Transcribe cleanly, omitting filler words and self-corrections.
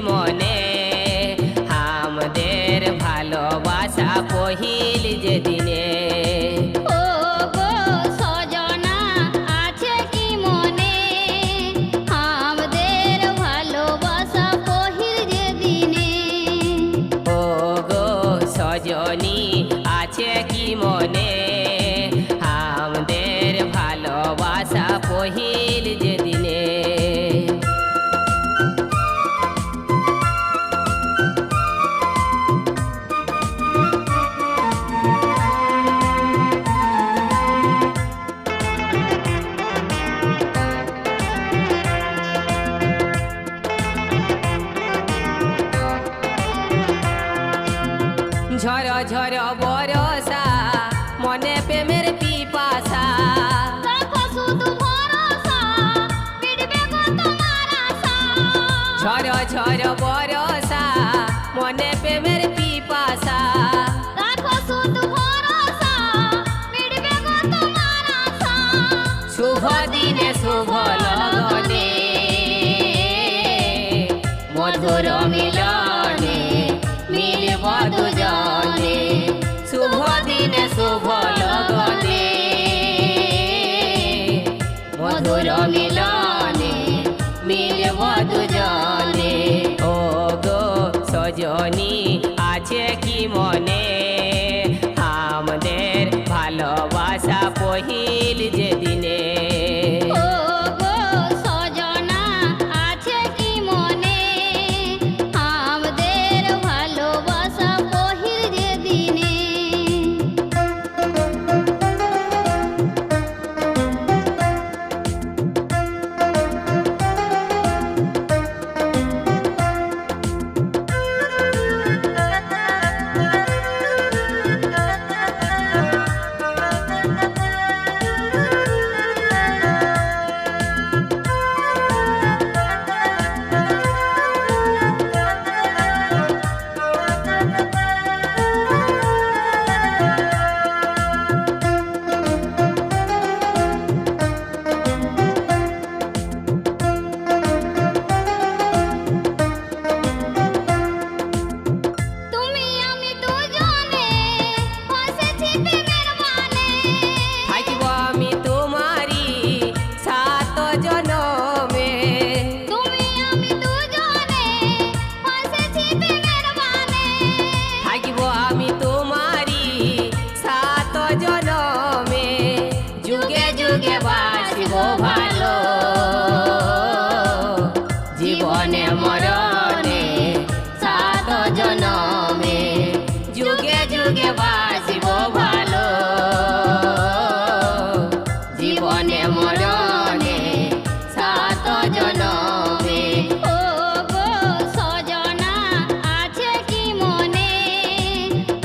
মনে আমাদের ভালোবাসা পহিল যেদিনে। ও গো সজনা আছে কি মনে আমাদের ভালোবাসা পহিল যেদিনে। ও গো সজনী আছে কি মনে আমাদের ভালোবাসা পহিল যেদিনে। ঝর ঝর বরসা মনে প্রেমের পিপাসা। রাখো শুধু ভরসা মিটবে গো তোমার আশা। ঝর ঝর বরসা মনে প্রেমের পিপাসা। রাখো শুধু ভরসা মিটবে গো তোমার আশা। শুভ দিনে শুভ লগনে মধুর মিলনে মিলব দুজনে। শুভ দিনে শুভ লগনে মধুর মিলনে মিলব দুজনে। ও গো সজনী আছে কি মনে আমাদের ভালোবাসা পহিল যেদিনে।